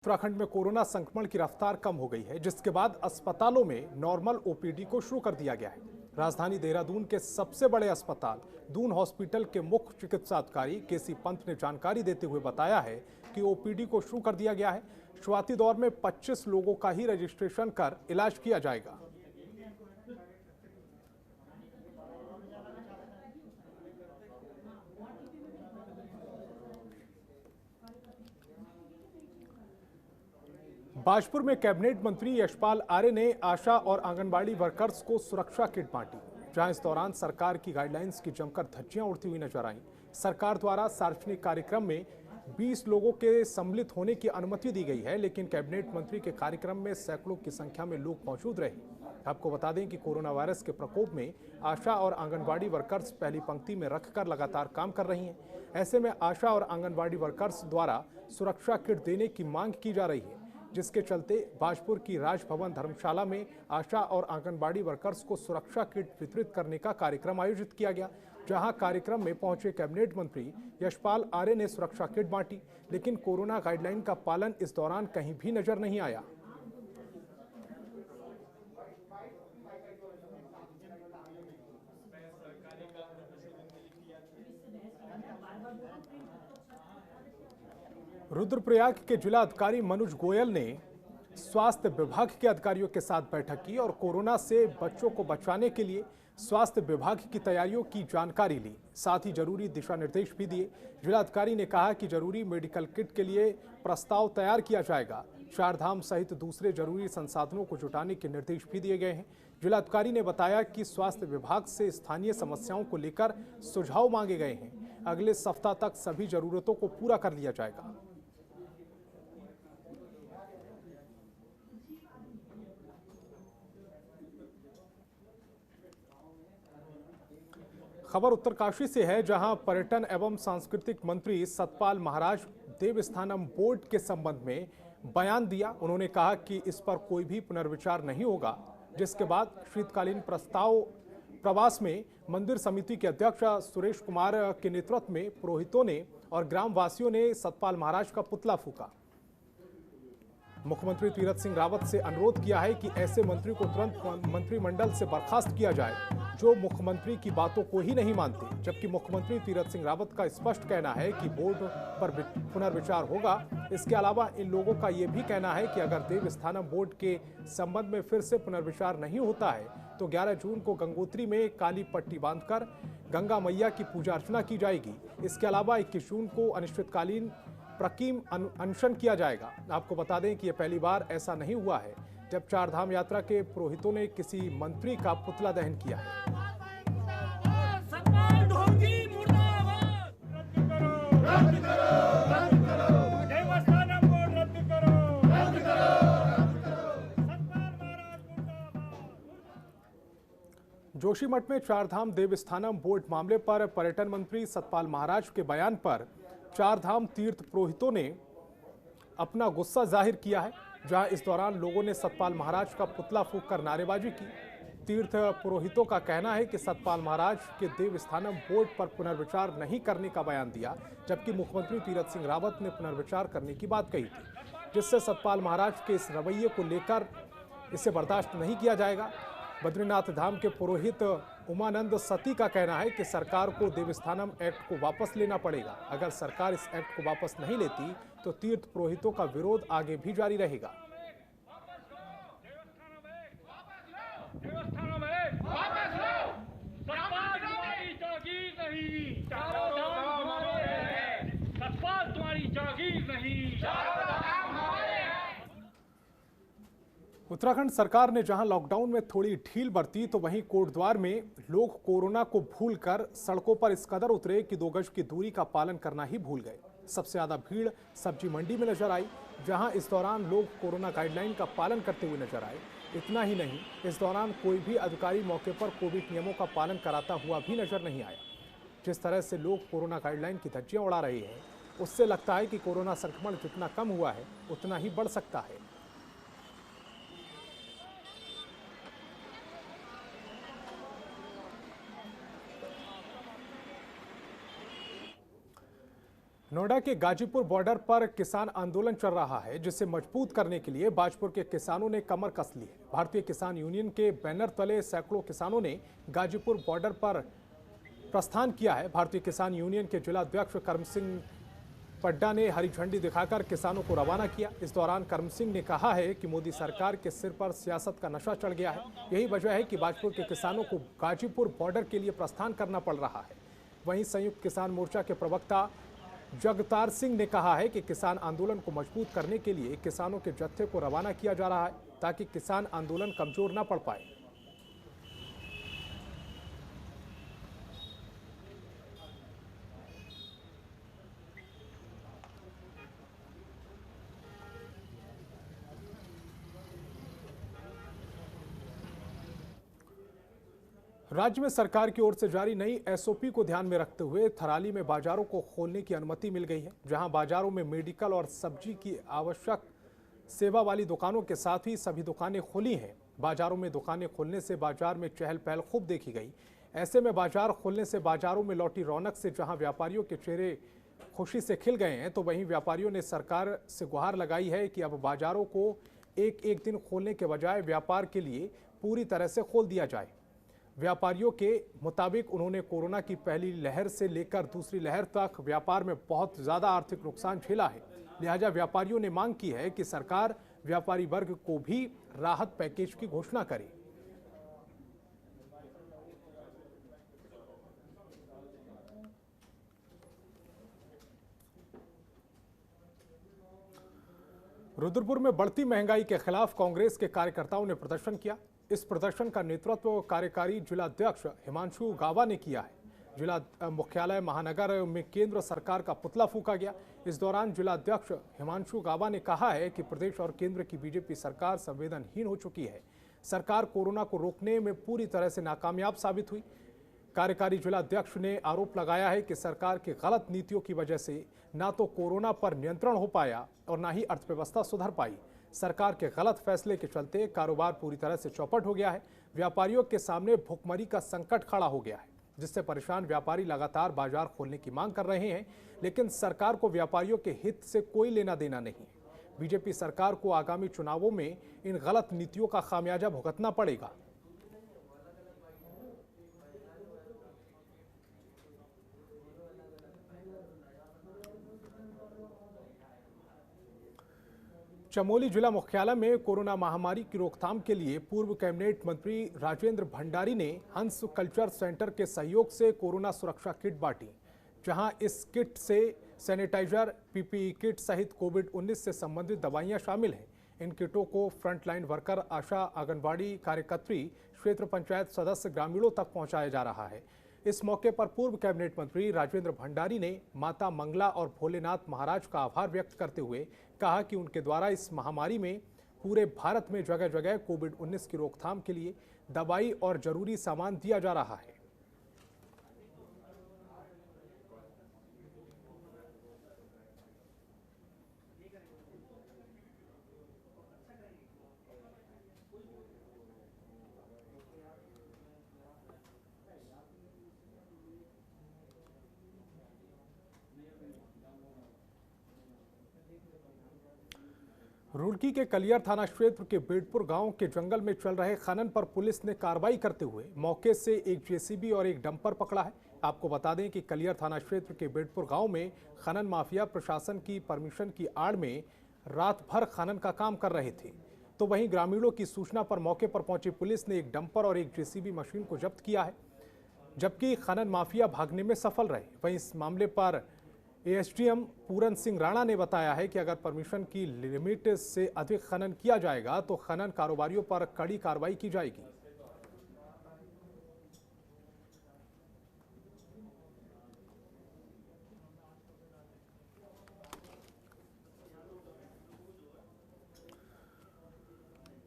उत्तराखंड में कोरोना संक्रमण की रफ्तार कम हो गई है, जिसके बाद अस्पतालों में नॉर्मल ओपीडी को शुरू कर दिया गया है। राजधानी देहरादून के सबसे बड़े अस्पताल दून हॉस्पिटल के मुख्य चिकित्सा अधिकारी केसी पंत ने जानकारी देते हुए बताया है कि ओपीडी को शुरू कर दिया गया है। शुरुआती दौर में 25 लोगों का ही रजिस्ट्रेशन कर इलाज किया जाएगा। बाजपुर में कैबिनेट मंत्री यशपाल आर्य ने आशा और आंगनबाड़ी वर्कर्स को सुरक्षा किट बांटी, जहां इस दौरान सरकार की गाइडलाइंस की जमकर धज्जियां उड़ती हुई नजर आईं। सरकार द्वारा सार्वजनिक कार्यक्रम में 20 लोगों के सम्मिलित होने की अनुमति दी गई है, लेकिन कैबिनेट मंत्री के कार्यक्रम में सैकड़ों की संख्या में लोग मौजूद रहे। आपको बता दें कि कोरोना वायरस के प्रकोप में आशा और आंगनबाड़ी वर्कर्स पहली पंक्ति में रखकर लगातार काम कर रही हैं। ऐसे में आशा और आंगनबाड़ी वर्कर्स द्वारा सुरक्षा किट देने की मांग की जा रही है, जिसके चलते बाजपुर की राजभवन धर्मशाला में आशा और आंगनबाड़ी वर्कर्स को सुरक्षा किट वितरित करने का कार्यक्रम आयोजित किया गया, जहां कार्यक्रम में पहुंचे कैबिनेट मंत्री यशपाल आर्य ने सुरक्षा किट बांटी, लेकिन कोरोना गाइडलाइन का पालन इस दौरान कहीं भी नजर नहीं आया। रुद्रप्रयाग के जिला अधिकारी मनुज गोयल ने स्वास्थ्य विभाग के अधिकारियों के साथ बैठक की और कोरोना से बच्चों को बचाने के लिए स्वास्थ्य विभाग की तैयारियों की जानकारी ली। साथ ही जरूरी दिशा निर्देश भी दिए। जिलाधिकारी ने कहा कि जरूरी मेडिकल किट के लिए प्रस्ताव तैयार किया जाएगा। चारधाम सहित दूसरे जरूरी संसाधनों को जुटाने के निर्देश भी दिए गए हैं। जिलाधिकारी ने बताया कि स्वास्थ्य विभाग से स्थानीय समस्याओं को लेकर सुझाव मांगे गए हैं। अगले सप्ताह तक सभी जरूरतों को पूरा कर लिया जाएगा। खबर उत्तरकाशी से है, जहां पर्यटन एवं सांस्कृतिक मंत्री सतपाल महाराज देवस्थानम बोर्ड के संबंध में बयान दिया। उन्होंने कहा कि इस पर कोई भी पुनर्विचार नहीं होगा, जिसके बाद शीतकालीन प्रवास में मंदिर समिति के अध्यक्ष सुरेश कुमार के नेतृत्व में पुरोहितों ने और ग्रामवासियों ने सतपाल महाराज का पुतला फूका। मुख्यमंत्री तीरथ सिंह रावत से अनुरोध किया है कि ऐसे मंत्री को तुरंत मंत्रिमंडल से बर्खास्त किया जाए, जो मुख्यमंत्री की बातों को ही नहीं मानते। जबकि मुख्यमंत्री तीरथ सिंह रावत का स्पष्ट कहना है कि बोर्ड पर पुनर्विचार होगा। इसके अलावा इन लोगों का यह भी कहना है कि अगर देवस्थानम बोर्ड के संबंध में फिर से पुनर्विचार नहीं होता है तो 11 जून को गंगोत्री में काली पट्टी बांधकर गंगा मैया की पूजा अर्चना की जाएगी। इसके अलावा 21 जून को अनिश्चितकालीन प्रकीम अनशन किया जाएगा। आपको बता दें कि यह पहली बार ऐसा नहीं हुआ है जब चारधाम यात्रा के पुरोहितों ने किसी मंत्री का पुतला दहन किया है। जोशीमठ में चारधाम देवस्थानम बोर्ड मामले पर पर्यटन मंत्री सतपाल महाराज के बयान पर चारधाम तीर्थ पुरोहितों ने अपना गुस्सा जाहिर किया है, जहां इस दौरान लोगों ने सतपाल महाराज का पुतला फूंककर नारेबाजी की। तीर्थ पुरोहितों का कहना है कि सतपाल महाराज के देवस्थानम बोर्ड पर पुनर्विचार नहीं करने का बयान दिया, जबकि मुख्यमंत्री तीरथ सिंह रावत ने पुनर्विचार करने की बात कही थी, जिससे सतपाल महाराज के इस रवैये को लेकर इसे बर्दाश्त नहीं किया जाएगा। बद्रीनाथ धाम के पुरोहित उमानंद सती का कहना है कि सरकार को देवस्थानम एक्ट को वापस लेना पड़ेगा। अगर सरकार इस एक्ट को वापस नहीं लेती तो तीर्थ पुरोहितों का विरोध आगे भी जारी रहेगा। उत्तराखंड सरकार ने जहां लॉकडाउन में थोड़ी ढील बरती, तो वहीं कोटद्वार में लोग कोरोना को भूलकर सड़कों पर इस कदर उतरे कि 2 गज की दूरी का पालन करना ही भूल गए। सबसे ज्यादा भीड़ सब्जी मंडी में नजर आई, जहां इस दौरान लोग कोरोना गाइडलाइन का पालन करते हुए नजर आए। इतना ही नहीं, इस दौरान कोई भी अधिकारी मौके पर कोविड नियमों का पालन कराता हुआ भी नजर नहीं आया। जिस तरह से लोग कोरोना गाइडलाइन की धज्जियां उड़ा रहे हैं, उससे लगता है कि कोरोना संक्रमण जितना कम हुआ है उतना ही बढ़ सकता है। नोएडा के गाजीपुर बॉर्डर पर किसान आंदोलन चल रहा है, जिसे मजबूत करने के लिए बाजपुर के किसानों ने कमर कस ली है। भारतीय किसान यूनियन के बैनर तले सैकड़ों किसानों ने गाजीपुर बॉर्डर पर प्रस्थान किया है। भारतीय किसान यूनियन के जिला अध्यक्ष करम सिंह पड्डा ने हरी झंडी दिखाकर किसानों को रवाना किया। इस दौरान करम सिंह ने कहा है कि मोदी सरकार के सिर पर सियासत का नशा चढ़ गया है। यही वजह है कि बाजपुर के किसानों को गाजीपुर बॉर्डर के लिए प्रस्थान करना पड़ रहा है। वहीं संयुक्त किसान मोर्चा के प्रवक्ता जगतार सिंह ने कहा है कि किसान आंदोलन को मजबूत करने के लिए किसानों के जत्थे को रवाना किया जा रहा है, ताकि किसान आंदोलन कमजोर न पड़ पाए। राज्य में सरकार की ओर से जारी नई एसओपी को ध्यान में रखते हुए थराली में बाजारों को खोलने की अनुमति मिल गई है। जहां बाजारों में मेडिकल और सब्जी की आवश्यक सेवा वाली दुकानों के साथ ही सभी दुकानें खुली हैं। बाजारों में दुकानें खुलने से बाजार में चहल पहल खूब देखी गई। ऐसे में बाजार खुलने से बाजारों में लौटी रौनक से जहां व्यापारियों के चेहरे खुशी से खिल गए हैं, तो वहीं व्यापारियों ने सरकार से गुहार लगाई है कि अब बाजारों को एक एक दिन खोलने के बजाय व्यापार के लिए पूरी तरह से खोल दिया जाए। व्यापारियों के मुताबिक उन्होंने कोरोना की पहली लहर से लेकर दूसरी लहर तक व्यापार में बहुत ज़्यादा आर्थिक नुकसान झेला है। लिहाजा व्यापारियों ने मांग की है कि सरकार व्यापारी वर्ग को भी राहत पैकेज की घोषणा करे। रुद्रपुर में बढ़ती महंगाई के खिलाफ कांग्रेस के कार्यकर्ताओं ने प्रदर्शन किया। इस प्रदर्शन का नेतृत्व कार्यकारी जिला अध्यक्ष हिमांशु गावा ने किया है। जिला मुख्यालय महानगर में केंद्र सरकार का पुतला फूंका गया। इस दौरान जिला अध्यक्ष हिमांशु गावा ने कहा है कि प्रदेश और केंद्र की बीजेपी सरकार संवेदनहीन हो चुकी है। सरकार कोरोना को रोकने में पूरी तरह से नाकामयाब साबित हुई। कार्यकारी जिला अध्यक्ष ने आरोप लगाया है कि सरकार की गलत नीतियों की वजह से ना तो कोरोना पर नियंत्रण हो पाया और ना ही अर्थव्यवस्था सुधर पाई। सरकार के गलत फैसले के चलते कारोबार पूरी तरह से चौपट हो गया है। व्यापारियों के सामने भुखमरी का संकट खड़ा हो गया है, जिससे परेशान व्यापारी लगातार बाजार खोलने की मांग कर रहे हैं, लेकिन सरकार को व्यापारियों के हित से कोई लेना देना नहीं है। बीजेपी सरकार को आगामी चुनावों में इन गलत नीतियों का खामियाजा भुगतना पड़ेगा। चमोली जिला मुख्यालय में कोरोना महामारी की रोकथाम के लिए पूर्व कैबिनेट मंत्री राजेंद्र भंडारी ने हंस कल्चर सेंटर के सहयोग से कोरोना सुरक्षा किट बांटी, जहां इस किट से सैनिटाइजर, पीपीई किट सहित कोविड-19 से संबंधित दवाइयां शामिल हैं। इन किटों को फ्रंटलाइन वर्कर, आशा, आंगनबाड़ी कार्यकर्त्री, क्षेत्र पंचायत सदस्य, ग्रामीणों तक पहुंचाया जा रहा है। इस मौके पर पूर्व कैबिनेट मंत्री राजेंद्र भंडारी ने माता मंगला और भोलेनाथ महाराज का आभार व्यक्त करते हुए कहा कि उनके द्वारा इस महामारी में पूरे भारत में जगह जगह कोविड-19 की रोकथाम के लिए दवाई और जरूरी सामान दिया जा रहा है। रुड़की के कलियर थाना क्षेत्र के बेडपुर गांव के जंगल में चल रहे खनन पर पुलिस ने कार्रवाई करते हुए मौके से एक जेसीबी और एक डंपर पकड़ा है। आपको बता दें कि कलियर थाना क्षेत्र के बेडपुर गांव में खनन माफिया प्रशासन की परमिशन की आड़ में रात भर खनन का काम कर रहे थे, तो वहीं ग्रामीणों की सूचना पर मौके पर पहुंची पुलिस ने एक डंपर और एक जेसीबी मशीन को जब्त किया है, जबकि खनन माफिया भागने में सफल रहे। वहीं इस मामले पर एएसडीएम पूरन सिंह राणा ने बताया है कि अगर परमिशन की लिमिट से अधिक खनन किया जाएगा तो खनन कारोबारियों पर कड़ी कार्रवाई की जाएगी।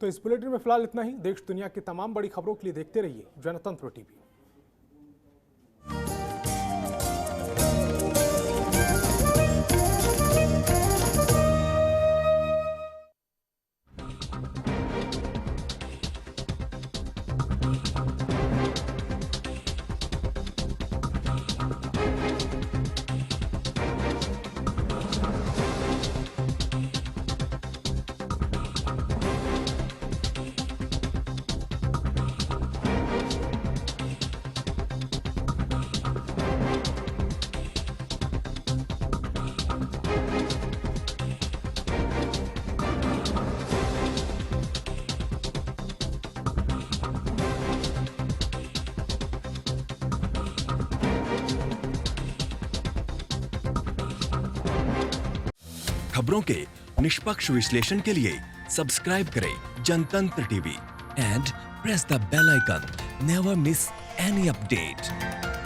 तो इस बुलेटिन में फिलहाल इतना ही। देश दुनिया की तमाम बड़ी खबरों के लिए देखते रहिए जनतंत्र टीवी। खबरों के निष्पक्ष विश्लेषण के लिए सब्सक्राइब करें Jantantra TV and press the bell icon. Never miss any update.